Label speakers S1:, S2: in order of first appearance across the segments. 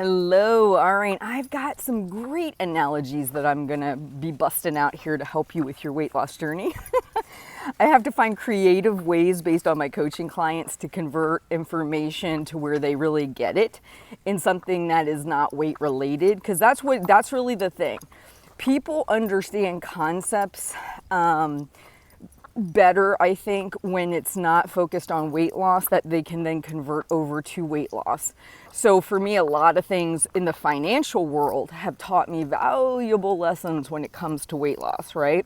S1: Hello. All right. I've got some great analogies that I'm going to be busting out here to help you with your weight loss journey. I have to find creative ways based on my coaching clients to convert information to where they really get it in something that is not weight related, because that's really the thing. People understand concepts better, I think, when it's not focused on weight loss, that they can then convert over to weight loss. So for me, a lot of things in the financial world have taught me valuable lessons when it comes to weight loss, right?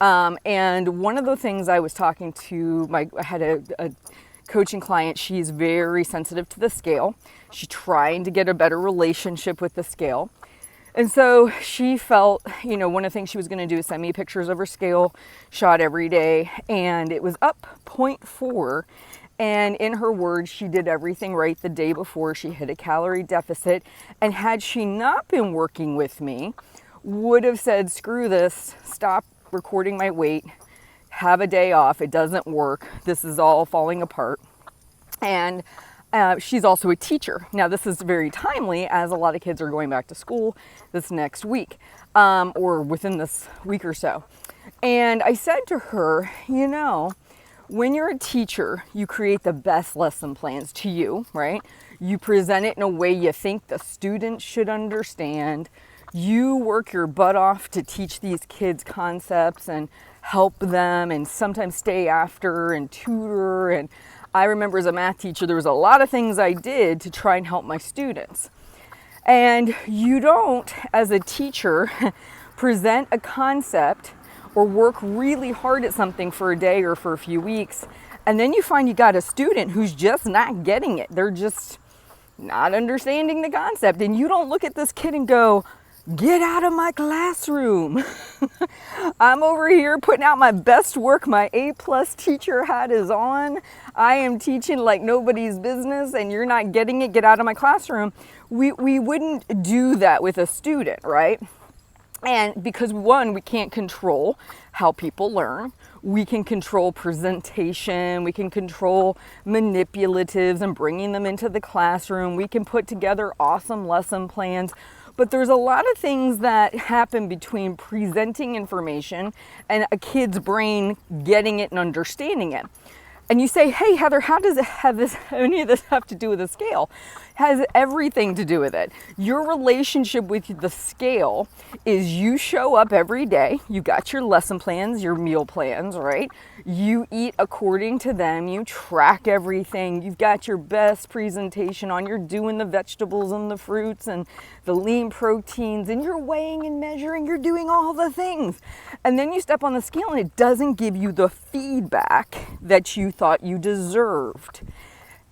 S1: And one of the things I was talking to I had a coaching client. She's very sensitive to the scale. She's trying to get a better relationship with the scale. And so she felt, one of the things she was going to do is send me pictures of her scale shot every day. And it was up 0.4. And in her words, she did everything right the day before. She hit a calorie deficit. And had she not been working with me, would have said, screw this, stop recording my weight, have a day off. It doesn't work. This is all falling apart. And she's also a teacher. Now, this is very timely as a lot of kids are going back to school this next week, or within this week or so. And I said to her, when you're a teacher, you create the best lesson plans to you, right? You present it in a way you think the students should understand. You work your butt off to teach these kids concepts and help them, and sometimes stay after and tutor. And I remember as a math teacher, there was a lot of things I did to try and help my students. And you don't, as a teacher, present a concept or work really hard at something for a day or for a few weeks, and then you find you got a student who's just not getting it. They're just not understanding the concept. And you don't look at this kid and go, get out of my classroom. I'm over here putting out my best work. My A+ teacher hat is on. I am teaching like nobody's business and you're not getting it. Get out of my classroom. We wouldn't do that with a student, right? And because one, we can't control how people learn. We can control presentation. We can control manipulatives and bringing them into the classroom. We can put together awesome lesson plans. But there's a lot of things that happen between presenting information and a kid's brain getting it and understanding it. And you say, hey, Heather, how does any of this have to do with the scale? It has everything to do with it. Your relationship with the scale is you show up every day. You got your lesson plans, your meal plans, right? You eat according to them. You track everything. You've got your best presentation on. You're doing the vegetables and the fruits and the lean proteins, and you're weighing and measuring. You're doing all the things. And then you step on the scale and it doesn't give you the feedback that you thought you deserved.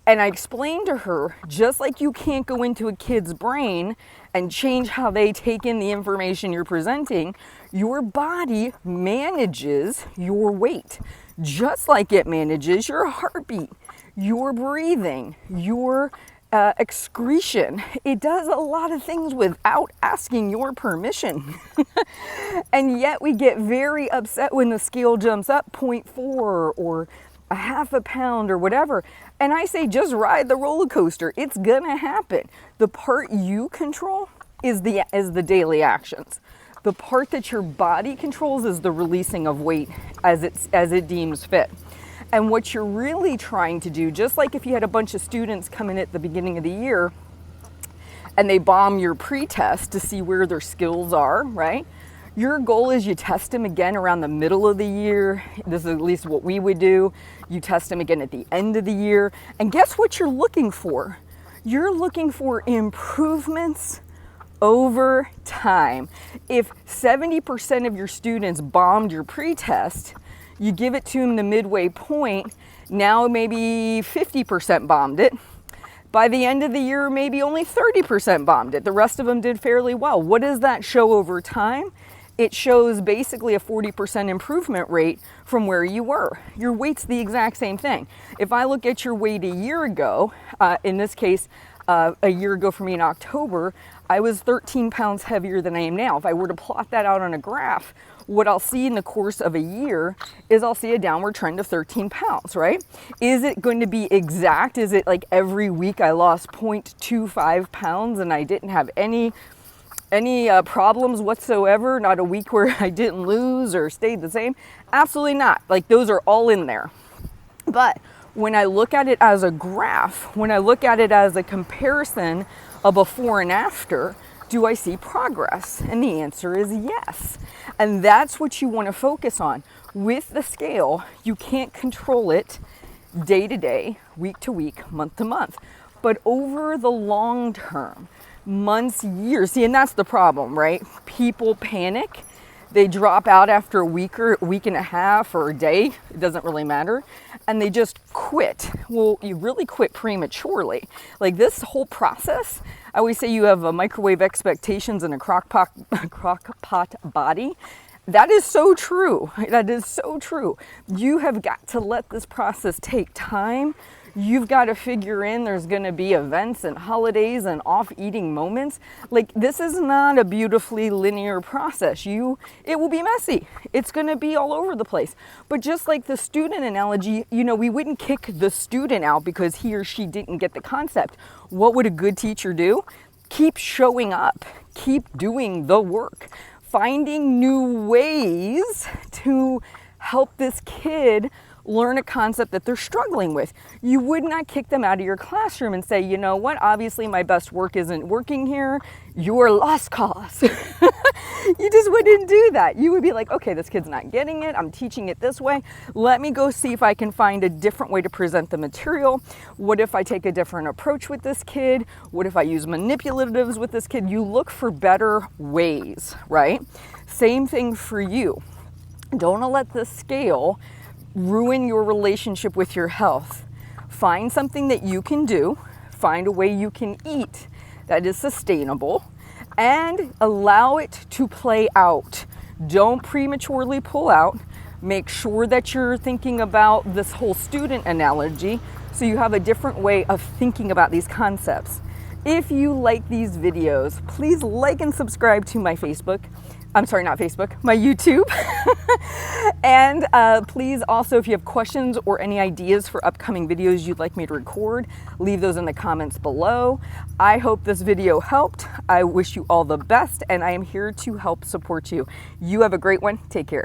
S1: And I explained to her, just like you can't go into a kid's brain and change how they take in the information you're presenting, your body manages your weight, just like it manages your heartbeat, your breathing, your excretion. It does a lot of things without asking your permission. And yet we get very upset when the scale jumps up 0.4 or a half a pound or whatever. And I say, just ride the roller coaster. It's gonna happen. The part you control is the daily actions. The part that your body controls is the releasing of weight as it deems fit. And what you're really trying to do, just like if you had a bunch of students come in at the beginning of the year and they bomb your pre-test to see where their skills are, right? Your goal is you test them again around the middle of the year. This is at least what we would do. You test them again at the end of the year. And guess what you're looking for? You're looking for improvements over time. If 70% of your students bombed your pre-test, you give it to them the midway point, now maybe 50% bombed it. By the end of the year, maybe only 30% bombed it. The rest of them did fairly well. What does that show over time? It shows basically a 40% improvement rate from where you were. Your weight's the exact same thing. If I look at your weight a year ago, in this case, a year ago for me in October, I was 13 pounds heavier than I am now. If I were to plot that out on a graph, what I'll see in the course of a year is I'll see a downward trend of 13 pounds, right? Is it going to be exact? Is it like every week I lost 0.25 pounds and I didn't have any problems whatsoever? Not a week where I didn't lose or stayed the same? Absolutely not. Like, those are all in there. But when I look at it as a graph, when I look at it as a comparison of before and after, do I see progress? And the answer is yes. And that's what you want to focus on. With the scale, you can't control it day to day, week to week, month to month. But over the long term, months, years, see, and that's the problem, right? People panic. They drop out after a week or a week and a half or a day. It doesn't really matter. And they just quit. Well, you really quit prematurely. Like, this whole process, I always say you have a microwave expectations and a crock pot body. That is so true. That is so true. You have got to let this process take time. You've got to figure in there's going to be events and holidays and off eating moments. Like, this is not a beautifully linear process. It will be messy. It's going to be all over the place. But just like the student analogy, we wouldn't kick the student out because he or she didn't get the concept. What would a good teacher do? Keep showing up. Keep doing the work. Finding new ways to help this kid learn a concept that they're struggling with. You would not kick them out of your classroom and say, you know what, obviously my best work isn't working here. You're lost cause. You just wouldn't do that. You would be like, okay, this kid's not getting it. I'm teaching it this way. Let me go see if I can find a different way to present the material. What if I take a different approach with this kid? What if I use manipulatives with this kid? You look for better ways, right? Same thing for you. Don't let the scale ruin your relationship with your health. Find something that you can do. Find a way you can eat that is sustainable and allow it to play out. Don't prematurely pull out. Make sure that you're thinking about this whole student analogy so you have a different way of thinking about these concepts. If you like these videos, please like and subscribe to my Facebook. I'm sorry, not Facebook, my YouTube. And please also, if you have questions or any ideas for upcoming videos you'd like me to record, leave those in the comments below. I hope this video helped. I wish you all the best, and I am here to help support you. You have a great one. Take care.